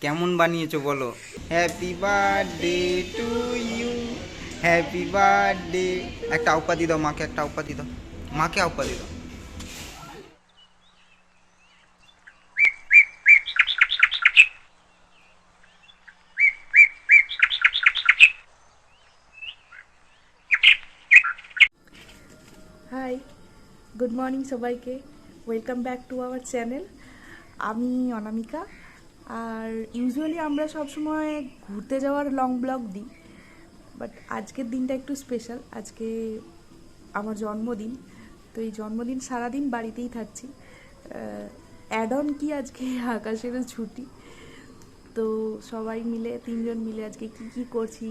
কেমন বানিয়েছো বলো। Happy birthday to you, happy birthday. একটা উপাধি দাও মাকে, একটা উপাধি দাও মাকে, উপাধি দাও। হাই, গুড মর্নিং সবাইকে। Welcome back to our channel. আমি অনামিকা। আর ইউজুয়ালি আমরা সবসময় ঘুরতে যাওয়ার লং ব্লগ দিই, বাট আজকের দিনটা একটু স্পেশাল। আজকে আমার জন্মদিন, তো এই জন্মদিন সারাদিন বাড়িতেই থাকছি। অ্যাড অন কি আজকে আকাশেরও ছুটি, তো সবাই মিলে, তিনজন মিলে আজকে কি করছি,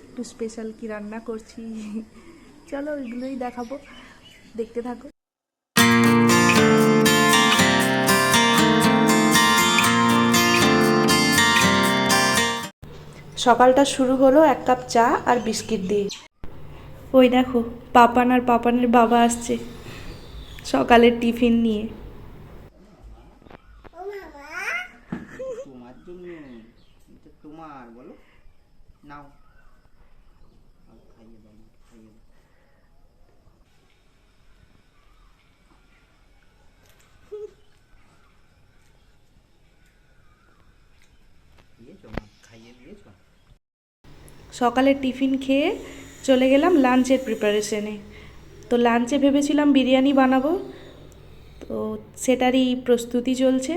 একটু স্পেশাল কি রান্না করছি, চলো এগুলোই দেখাবো, দেখতে থাকো। সকালটা শুরু হলো এক কাপ চা আর বিস্কিট দিয়ে। ওই দেখো, পাপান আর পাপানের বাবা আসছে সকালের টিফিন নিয়ে। তোমার জন্য, এটা তোমার, বলো নাও। খাইয়ে দাও, খাইয়ে দাও। দিয়েছো মা, খাইয়ে দিয়েছো। সকালের টিফিন খেয়ে চলে গেলাম লাঞ্চের প্রিপারেশনে। তো লাঞ্চে ভেবেছিলাম বিরিয়ানি বানাবো, তো সেটারই প্রস্তুতি চলছে।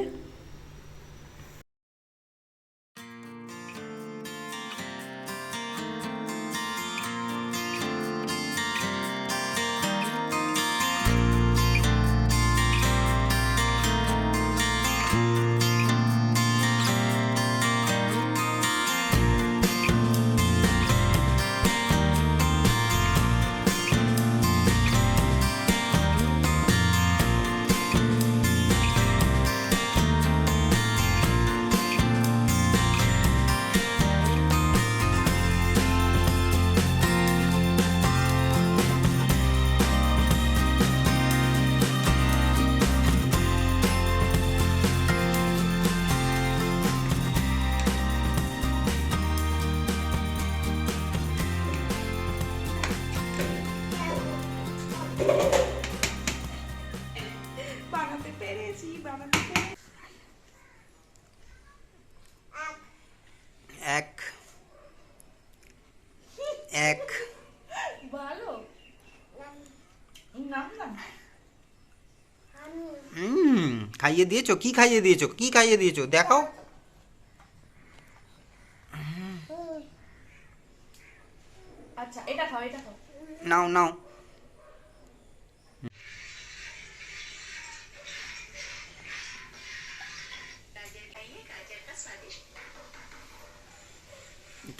বানাতে পেরেছি, বানাতে পেরেছি। এক এক ভালো নাম না। খাইয়ে দিয়েছো? কি খাইয়ে দিয়েছো? কি খাইয়ে দিয়েছো দেখাও। আচ্ছা, এটা খাও, এটা খাও। নাও নাও।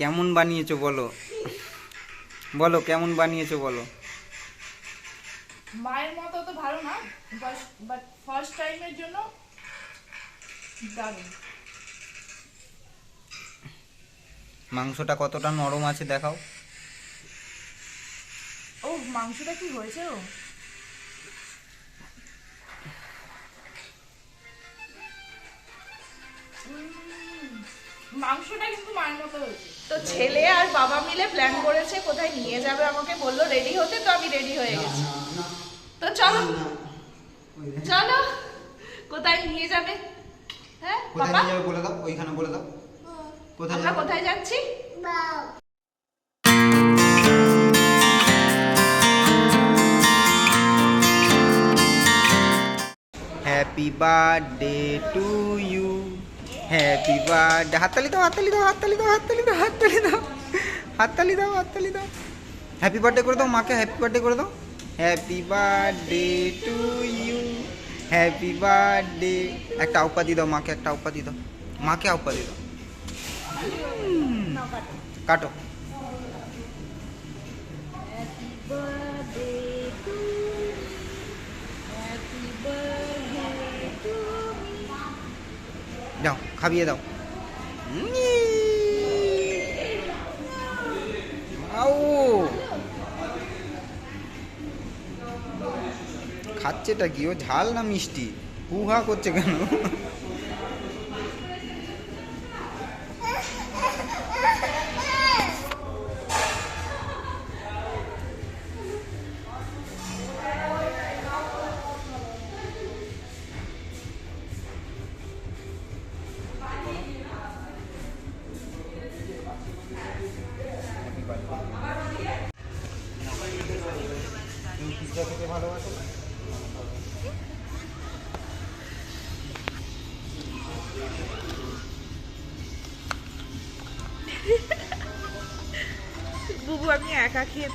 কেমন বানিয়েছো বলো, বলো কেমন বানিয়েছো বলো। মায়ের মতো তো ভালো না, বাট ফার্স্ট টাইমের জন্য দারুণ। মাংসটা কতটা নরম আছে দেখাও। ও, মাংসটা কি হয়েছে? ও মাংসটা কিন্তু মায়ের মতো হয়েছে। তো ছেলে আর বাবা মিলে প্ল্যান করেছে কোথায় নিয়ে যাবে আমাকে, বললো রেডি হতে, তো আমি রেডি হয়ে গেছি। তো চলো চলো, কোথায় নিয়ে যাবে? হ্যাঁ কোথায় বাবা, নিয়ে যাবে বলে দাও, ওইখানে বলে দাও। কোথায় আমরা যাবে? কোথায় যাচ্ছি? Happy birthday to you, happy birthday. হাততালি দাও, হাততালি দাও, হাততালি দাও, হাততালি দাও, হাততালি দাও, হাততালি দাও, হাততালি দাও। হ্যাপি বার্থডে করে দাও মাকে, হ্যাপি বার্থডে করে দাও। Happy birthday to you, happy birthday. একটা উপাধি দাও মাকে, একটা উপাধি দাও মাকে, উপাধি দাও। কাটো। দাও, খাবিয়ে দাও। আউ, খাচ্ছেটা কি? ও ঝাল না মিষ্টি? হু হা করছে কেন? ভালোবাসো না? বুবু আমি একা খেয়ে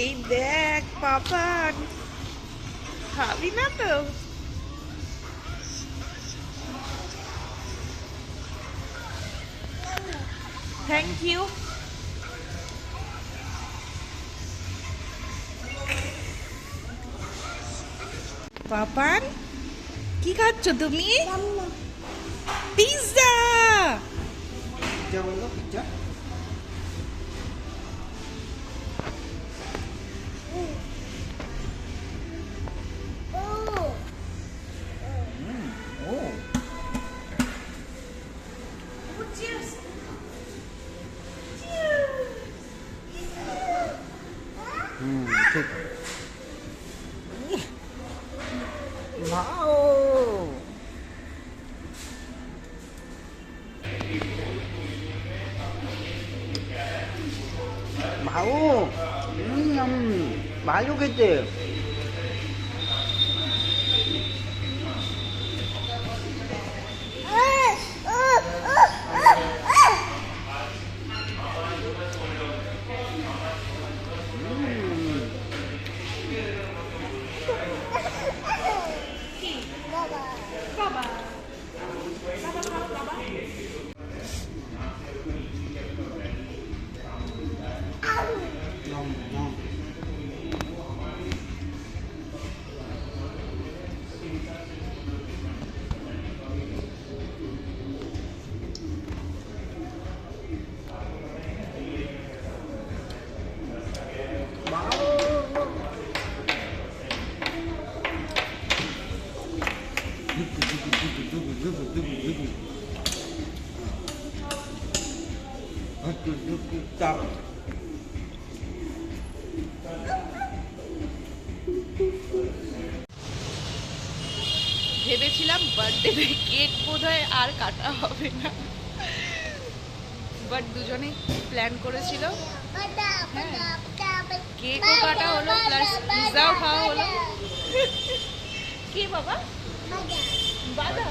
এই দেখ পাপান খাবি না তো থ্যাংক ইউ পাপান কি খাচ্ছ তুমি পিৎজা পিজ্জা বললো, পিজ্জা। ও ঠিক। Wow! ভালো, ভালো খেতে। ভেবেছিলাম বার্থডে কেক বোধহয় আর কাটা হবে না বাট দুজনে প্ল্যান করেছিল কেকও কাটা হলো প্লাস পিৎজাও খাওয়া হলো কি বাবা বাদাম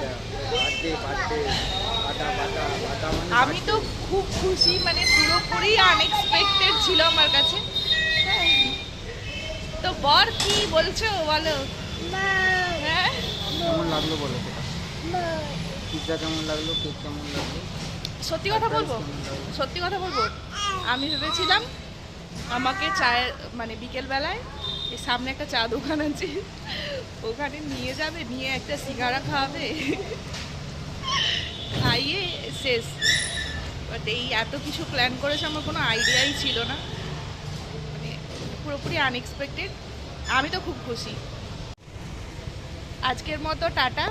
আমি তো খুব খুশি মানে পুরোপুরি আনএক্সপেক্টেড ছিল আমার কাছে হ্যাঁ। তো বর কি বলছো বলো হ্যাঁ কেমন লাগলো বলো সেটা? পিৎজা কেমন লাগলো, কেক কেমন লাগলো? সত্যি কথা বলবো সত্যি কথা বলবো আমি ভেবেছিলাম আমাকে চায়ের মানে বিকেলবেলায় এই সামনে একটা চা দোকান আছে ওখানে নিয়ে যাবে নিয়ে একটা সিঙ্গারা খাওয়াবে খাইয়ে শেষ বাট এই এত কিছু প্ল্যান করেছে আমার কোনো আইডিয়াই ছিল না মানে পুরোপুরি আনএক্সপেক্টেড আমি তো খুব খুশি আজকের মতো টাটা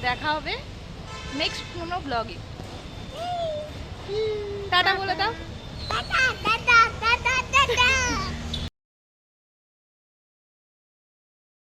দেখা হবে নেক্সট কোনো ব্লগে টাটা বলে দাও